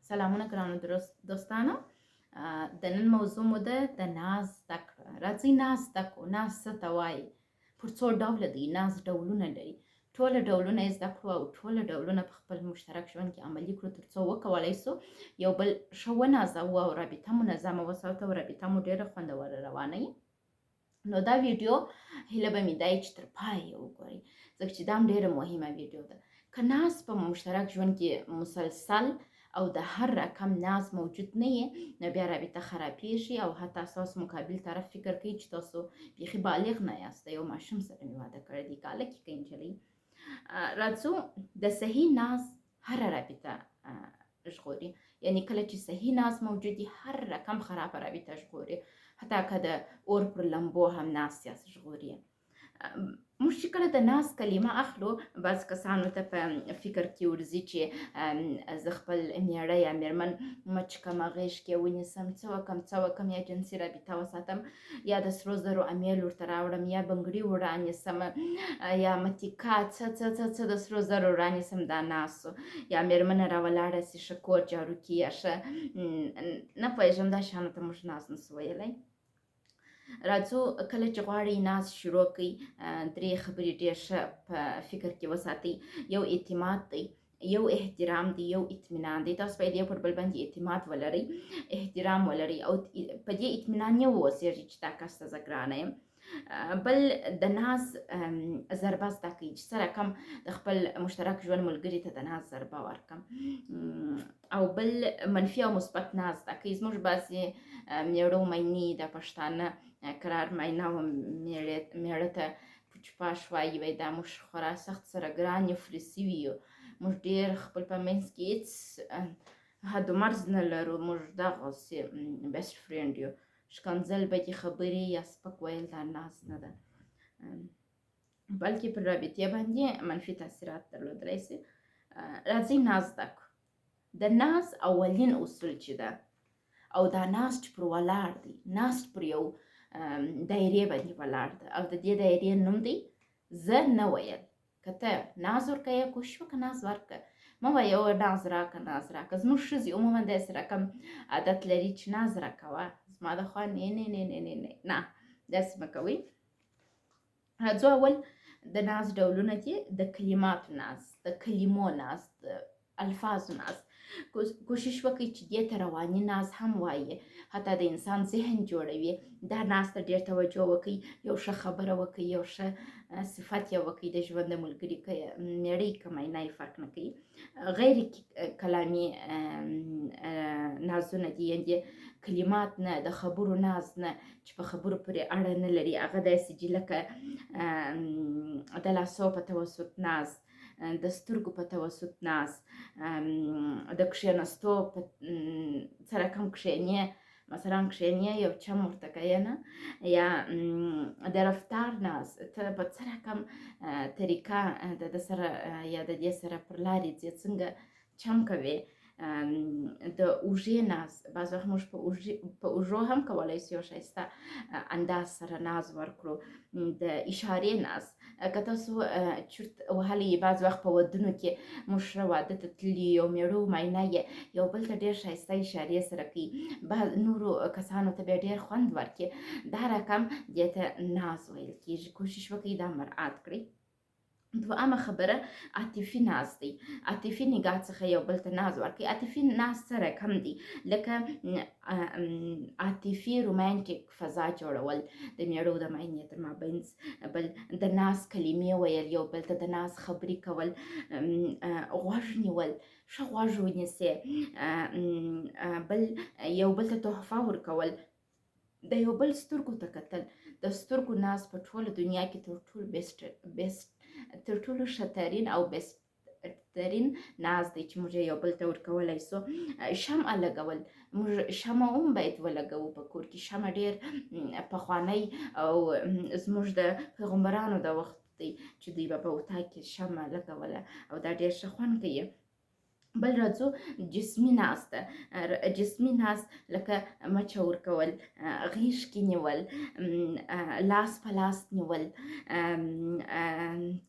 سلامونه ګرانو دوستانو. د نن موضوع مو ده د ناز زده کړه. راځئ ناز زده کړو. ناز څه ته وایي؟ پر څو ډوله دی. ناز ډولونه لري. ټوله ډولونه یې زده کړو او ټوله ډولونه په خپل مشترک ژوند کې عملي کړو تر څو وکولی سو یو بل ښه ونازوو او رابطه منظمه وساتو او رابطه مو ډېره خوندوره روانه وي. نو دا ویډیو هیله به مې دا وي چې تر پایه وګورئ، ځکه چې دا هم ډېره مهمه ویډیو ده. که ناز په مشترک ژوند کې مسلسل او د هر رقم ناز موجود نه یې، نو بیا رابطه خرابېږي او حتی ستاسو مقابل طرف فکر کوي چې تاسو بیخي بالغ نه یاست. د یو ماشوم سره مې واده کړی دی، که هلک که نجلۍ. راځو د صحیح ناز هره رابطه ژغوري. یعنی کله چې صحیح ناز موجود وي، هر رقم خرابه رابطه ژغوري، حتی که د اور پر لمبو هم ناست یاست ژغوري. موږ چې کله د ناز کلمه اخلو، بعض کسانو ته په فکر کې ورځي چې زه خپل میړه یا میرمن مچ کم، غېږ کې ونیسم، څه وکم، یا جنسي رابطه وساتم، یا د سرو زرو امیل ورته راوړم، یا بنګړي ورانیسم، یا متیکا څه د سرو زرو ورانیسم. دا ناز سو. یا میرمنه راولاړه سي، ښه کور جارو کړي، یا ښه نه پوهېږم، دا شیانو ته موږ ناز نسو ویلی. راځو کله چې غواړئ ناز شروع کړئ، درې خبرې ډېر ښه په فکر کې وساتئ. یو اعتماد دی، یو احترام دی، یو اطمینان دی. تاسو باید یو پر بل باندې اعتماد ولرئ، احترام ولرئ او په دې اطمینان یې واوسېږئ چې دا کس ته زه ګرانه یم. بل د ناز ضربه زده کړئ چې څه رقم د خپل مشترک ژوند ملګري ته د ناز ضربه ورکړم. او بل منفي او مثبت ناز زده کړئ. زموږ بعضې میړه میینې د پښتانه قرار مینا و میړه ته پوچپاش وایي، وایي دا موږ خورا سخت سره ګران یو، فري سوي یو، موږ ډېر خپل په منځ کې هېڅ حد و مرز نه لرو، موږ دغسې بیسټ فرینډ یو. ښکنځل، بدې خبرې یا سپک ویل دا ناز نه ده، بلکې پر رابطې باندې منفي تاثیرات درلودلی سي. راځئ ناز زده کړو. د ناز اولین اصول چې ده، او دا ناز چې پر ولاړ دی، ناز پر یو دایرې باندې ولاړ ده، او د دې دایرې نوم دی زه نه ویل. که ته ناز ورکوې، کوشش وکړه ناز ورکړه. مه وایه او ناز راکړه، ناز راکړه. زموږ ښځې عموما داسې رقم عادت لري چې ناز راکوه، زما د خوا نه، داسې مه کوئ. راځو اول د ناز ډولونه دي. د کلماتو ناز، د کلمو ناز، د الفاظو ناز. کوشش وکړئ چې دې ته رواني ناز هم وایي، حتی د انسان ذهن جوړوي. دا ناز ته ډېر توجه وکړئ. یو ښه خبره وکړئ، یو ښه صفت یې وکړئ د ژوند د ملګري، که میړه که مینا یې فرق نه کوي. غیر کلامي نازونه دي، یعنې کلمات نه، د خبرو ناز نه چې په خبرو پورې اړه نه لري. هغه داسې دي لکه د لاسو په توسط ناز، د سترګو په توسط ناز، د کښېنستو په څه رقم کښېنې، مثلا کښېنې یو چم ورته کوې نه، یا د رفتار ناز، ته په څه رقم طریقه د ده سره یا د دې سره پر لارې ځې، څنګه چم کوې. د اوږې ناز، بعض وخت موږ په اوږو هم کولی سو یو ښایسته انداز سره ناز ورکړو. د اشارې ناز، که تاسو چرت وهلی، بعض وخت په ودونو کې موږ ښه واده ته تللي یو، میړه و مینا یې یو بل ته ډېر ښایسته اشارې سره کوي، نورو کسانو ته بیا ډېر خوند ورکړي، دا رقم دې ته ناز ویل کېږي. کوشش وکړئ دا مراعات کړئ. دویمه خبره عاطفي ناز دی. عاطفي نگاه څخه یو بل ته ناز ورکړئ. عاطفي ناز څه رقم دی؟ لکه عاطفي رومانټیک فضا جوړول د میړه او د میینې تر مابینځ. بل د ناز کلمې ویل، یو بل ته د ناز خبرې کول، غوږ نیول، ښه غوږ ونیسئ. بل یو بل ته تحفه ورکول، د یو بل سترګو ته کتل. د سترګو ناز په ټوله دنیا کې تر ټولو ښه ترین او بهترین ناز دی چې موږ یو بل ته ورکولی سو. شمعه لګول، موږ شمعه هم باید ولګوو په کور کې. شمعه ډېر پخوانی او زموږ د پیغمبرانو د وخت دی چې دوی به په اتاق کې شمعه لګوله او دا ډېر ښه خوند کوي. بل راځو جسمي ناز ته. جسمي ناز لکه مچه ورکول، غیږ کې نیول، لاس په لاس نیول.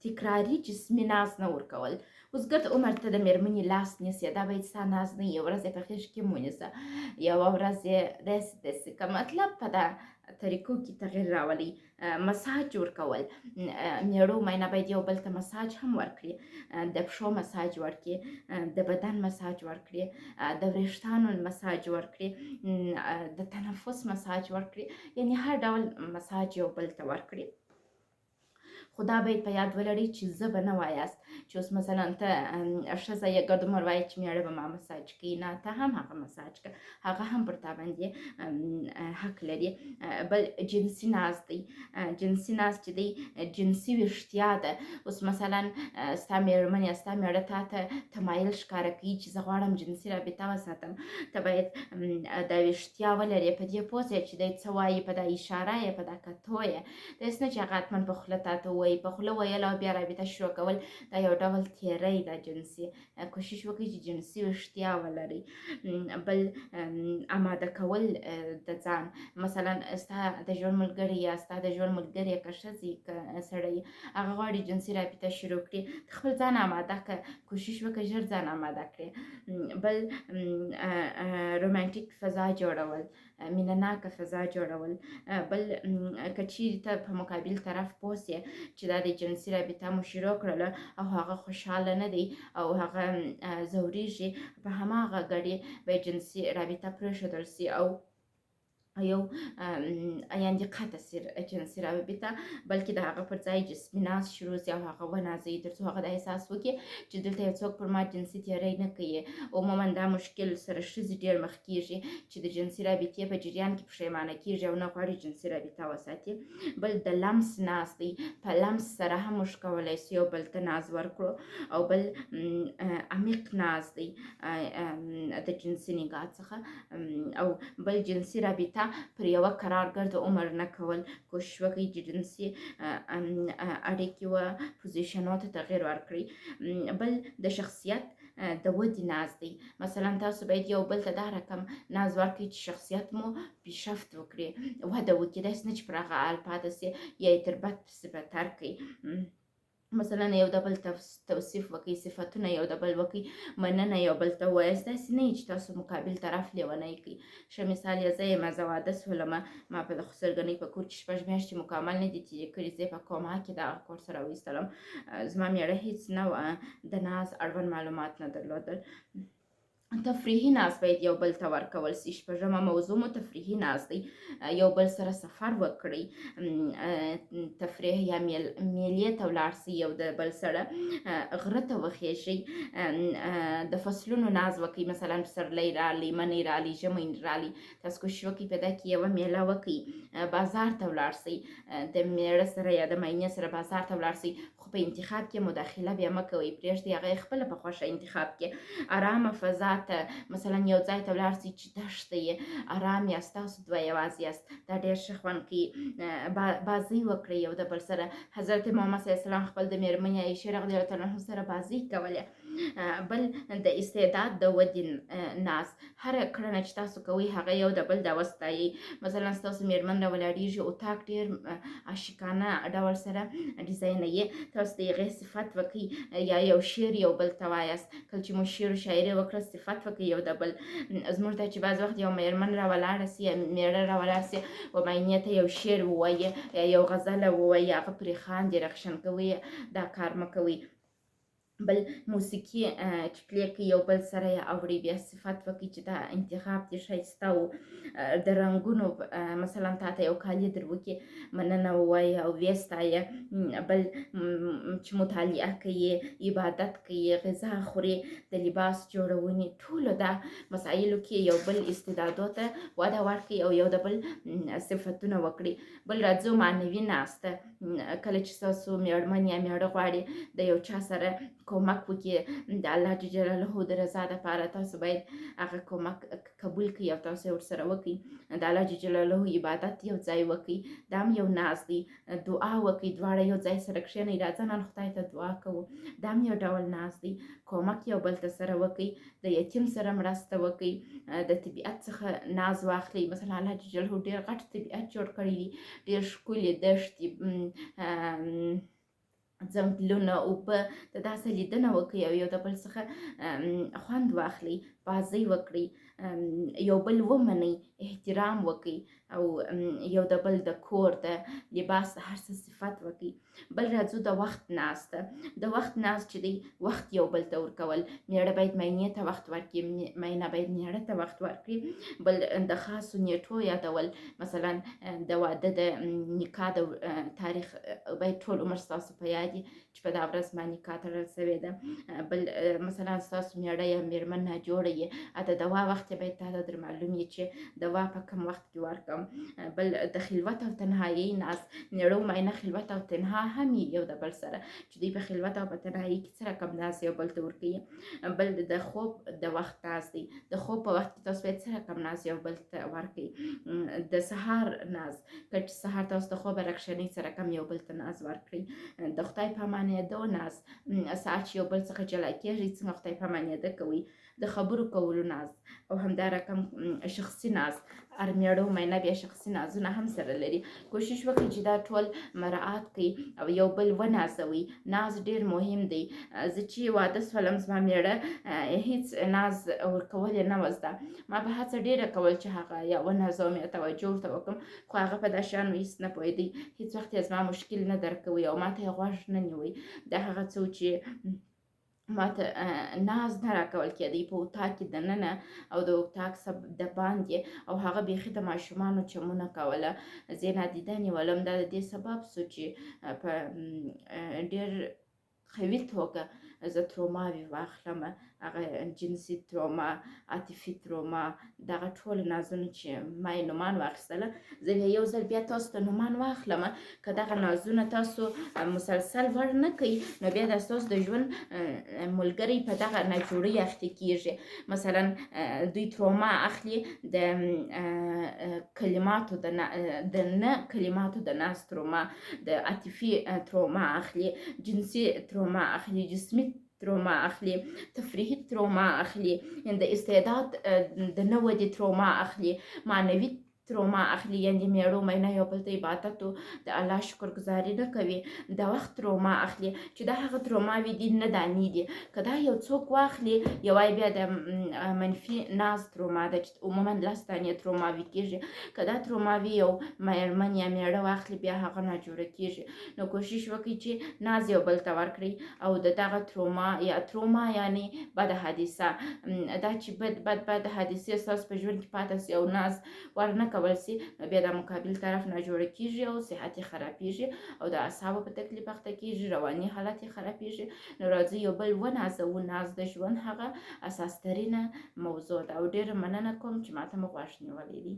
تکراري جسمي ناز نه ورکول. اوس ګرد عمر ته د مېرمنې لاس نیسې، دا باید ستا ناز نه یې، ورځ یې په غېږ کې ونیسه، یوه ورځ یې داسې داسې که مطلب په دا طریقو کې تغیر راولي. مساج ورکول، میړه او میینه باید یو بل ته مساج هم ورکړي، د پښو مساج ورکړي، د بدن مساج ورکړي، د وریښتانو مساج ورکړي، د تنفس مساج ورکړي، یعنی هر ډول مساج یو بل ته ورکړي. خو دا باید په یاد ولرئ چې زه به نه وایاست چې اوس مثلا ته ښځه یې ګرد عمر وایي چې میړه به ما مساج کوي، نه، ته هم هغه مساج کړه، هغه هم پر تا باندې حق لري. بل جنسي ناز دی، جنسي ناز چې دی جنسي ویښتیا ده. اوس مثلا ستا مېرمن یا ستا میړه تا ته تمایل ښکاره کوي چې زه غواړم جنسي رابطه وساتم، ته باید دا ویښتیا ولرې، په دې پوه سې چې دی څه وایي، په دا اشاره یې، په دا کتو یې، داسې نه چې هغه حتما په خوله تا ته ووایي، په خوله ویل او بیا رابطه شروع کول دا یو ډول تیری ده جنسي. کوشش وکړئ چې جنسي ویښتیا ولرئ. بل اماده کول د ځان، مثلا ستا د ژوند ملګری یا ستا د ژوند ملګرې که ښځې که سړی هغه غواړي جنسي رابطه شروع کړي، خپل ځان اماده کړه، کوشش وکړه ژر ځان اماده کړې. بل رومانټیک فضا جوړول، مینه ناکه فضا جوړول. بل که چیرې ته په مقابل طرف پوه سې چې دا د جنسي رابطه مو شروع کړله او هغه خوشحاله نه دی او هغه ځورېږي، په هماغه ګډې باید جنسي رابطه پرېښودل سي او یو یعنې قطع سي جنسي رابطه، بلکې د هغه پر ځای جسمي ناز شروع سي او هغه ونازوي تر څو هغه دا احساس وکړي چې دلته یو څوک پر ما جنسي تیری نه کوي. عموما دا مشکل سره ښځې ډېر مخ کېږي چې د جنسي رابطې په جریان کې پښیمانه کېږي او نه غواړي جنسي رابطه وساتي. بل د لمس ناز دی، په لمس سره هم موږ کولی سو یو بل ته ناز ورکړو. او بل عمیق ناز دی د جنسي نګاه څخه. او بل جنسي رابطه پر یوه قرارګرد عمر نه کول، کوشش وکړئ چې جنسي اړیکې و پوزیشنو ته تغیر ورکړئ. بل د شخصیت د ودې ناز دی، مثلا تاسو باید یو بل ته دا رقم ناز ورکړئ چې شخصیت مو پیشرفت وکړي، وده وکړي، داسې نه چې پر هغه حال پاتې سي یا یې تر بد پسې بدتر کړئ. مثلا یو د بل توصیف وکړئ، صفتونه یو د بل وکړئ، مننه یو بل ته ووایاست، داسې نه چې تاسو مقابل طرف لیونی کړئ. ښه مثال یې زه یم، زه واده شولمه، ما په خسرګنۍ په کور کې 6 میاشتې مکمل نه دي تېرې کړي، زه یې په کوما کې دغه کور سره وایستلم. زما میړه هېڅ نه د ناز اړوند معلومات نه درلودل. تفریحي ناز باید یو بل ته ورکول سي. 6مه موضوع مو تفریحي ناز دی، یو بل سره سفر وکړئ، تفریح یا میلې ته ولاړ سئ، یو د بل سره غره ته وخیژئ، د فصلونو ناز وکړئ، مثلا پسرلی راغلی، منی راغلی، ژمی راغلی، تاسو کوشش وکړئ په ده کې یوه میله وکړئ. بازار ته ولاړ سئ، د میړه سره یا د مینې سره بازار ته ولاړ سئ، خو په انتخاب کې مداخله بیا مه کوئ، پرېږدئ هغه یې خپله په خوښه انتخاب کې. ارامه فضا ته، مثلا یو ځای ته ولاړ سئ چې دښته یې، ارام یاست، تاسو دوه یوازې یاست، دا ډېر ښه خوند کوي. بازۍ وکړئ یو د بل سره. حضرت محمد صلی الله علیه وسلم خپل د مېرمنې عایشې رضی الله تعالی عنها سره بازۍ کولې. بل د استعداد د ودې ناز، هره کړنه چې تاسو کوئ هغه یو د بل د وستایئ. مثلا ستاسو مېرمن راولاړېږي، اطاق ډېر عاشقانه ډول سره ډیزاینوي، تاسو د هغې صفت وکړئ یا یو شعر یو بل ته وایاست. کله چې مو شعر و شاعري وکړه صفت وکړئ یو د بل. زموږ ته چې بعض وخت یو مېرمن راولاړه سي یا میړه راولاړ سي و مینې ته یو شعر ووایي یا یو غزله ووایي، هغه پرې خاندي، رخشن کوي، دا کار مه کوئ. بل موسیقي چې پلی کوي یو بل سره یې اوري، بیا صفت وکړي چې دا انتخاب دې ښایسته و. د رنګونو مثلا تا ته یو کالي در وکړي، مننه ووایي او ویې ستایه. بل چې مطالعه کوي، عبادت کوي، غذا خوري، د لباس جوړونې، ټولو دا مسایلو کې یو بل استعدادو ته وده ورکړي او یو د بل صفتونه وکړي. بل راځو معنوي ناسته، کله چې ستاسو مېرمن یا میړه غواړي د یو چا سره کومک وکړي د الله جل جلاله د رضا دپاره، تاسو باید هغه کومک قبول کړئ او تاسو یې ورسره وکړئ. د الله جل جلاله عبادت یو ځای وکړئ، دا هم یو ناز دی. دعا وکړئ، دواړه یو ځای سره کښېنئ، راځه نن خدای ته دعا کوو، دا هم یو ډول ناز دی. کومک یو بل ته سره وکړئ، د یتیم سره مرسته وکړئ، د طبیعت څخه ناز واخلئ. مثلا الله جل جلاله ډېر غټ طبیعت جوړ کړی دی، ډېر ښکلې دښتې، ځنګلونه، اوبه د داسې لیدنه وکړئ او یو د بل څخه خوند واخلئ، بازۍ وکړئ، یو بل ومنئ، احترام وکړئ او یو د بل د کور د لباس د هر څه صفت وکړئ. بل راځو د وخت ناسته. د وخت ناست چې دی وخت یو بل ته ورکول. میړه باید مینې ته وخت ورکړي، مینه باید میړه ته وخت ورکړي. بل د خاصو نیټو یادول، مثلا د واده د نکاح د تاریخ باید ټول عمر ستاسو په یاد وي چې په دا ورځ ما نکاح تړل سوې ده. بل مثلا ستاسو میړه یا میرمن ناجوړه یې، د دوا وخت باید تاته در معلوم وي چې دوا په کم وخت کې ورکړم. بل د خلوت او تنهایۍ ناز. میړه و مینه خلوت او تنها هم یو د بل سره چې دوی په خلوت او په تنهایۍ کې څه رقم ناز یو بل ته ورکوي. بل د خوب د وخت ناز دی. د خوب په وخت کې تاسو باید څه رقم ناز یو بل ته ورکوي. د سهار ناز، که سهار تاسو د خوبه راکښېنئ څه رقم یو بل ته ناز ورکړئ. د خدای په امانېدو ناز، ساعت چې یو بل څخه جلا کېږئ څنګه خدای په امانېده کوئ. د خبرو کولو ناز او همدا رقم شخصي ناز. هر میړه و مینه بیا شخصي نازونه هم سره لري. کوشش وکړئ چې دا ټول مراعات کړئ او یو بل ونازوئ. ناز ډېر مهم دی. زه چې واده شولم زما میړه هیڅ ناز ورکول یې نه وه زده. ما به هڅه ډېره کول چې هغه یا ونازوم یا توجه ورته وکړم، خو هغه په دا شیانو هېڅ نه پوهېدی. هېڅ وخت یې زما مشکل نه درک کوئ او ما ته یې غوږ نه نیوئ. دا هغه څه چې ما ته ناز نه راکول کېدی په اتاق کې دننه او د اتاق د باندې، او هغه بیخي د ماشومانو چمونه کوله. زه یې نادیده نیولم. دا د دې سبب سو چې په ډېر قوي توګه زه تروماوې واخلم، هغه جنسي تروما، عاطفي تروما، دغه ټول نازونه چې ما یې نومان واخیستله. زه بیا یو ځل بیا تاسو ته نومان واخلم. که دغه نازونه تاسو مسلسل ور نه کوئ نو بیا دا ستاسو د ژوند ملګری په دغه ناجوړۍ اخته کېږي. مثلا دوی تروما اخلي د کلماتو د نه کلماتو د ناز تروما، د عاطفي تروما اخلي، جنسي تروما اخلي، جسمي تروما اخلي، تفریحي تروما اخلي، د استعداد د نه ودې تروما اخلي، معنوي تروما اخلي، یعنې میړه مینه یو بل ته عبادت او د الله شکر گزاري نه کوي. د وخت تروما اخلي چې دا هغه تروماوې دي نه دانې دي. که دا یو څوک واخلي یوای بیا د منفي ناز تروما ده چې عموما 10 دانې تروماوې کېږي. که دا تروماوې یو میرمن یا میړه واخلي بیا هغه ناجوړه کېږي. نو کوشش وکړئ چې ناز یو بل ته ورکړئ او د دغه تروما یعنې بد حادثه، دا چې بد حادثې ستاسو په ژوند کې پاتې سي او ناز ورنه کول سي، بیا د مقابل طرف ناجوړه کېږي او صحت یې خرابېږي او د اعصابو په تکلیف اخته کېږي، رواني حالت یې خرابېږي. نو راځئ یو بل ونازوو. ناز د ژوند هغه اساس ترینه موضوع ده او ډېره مننه کوم چې ماته مو غوږ نیولی دی.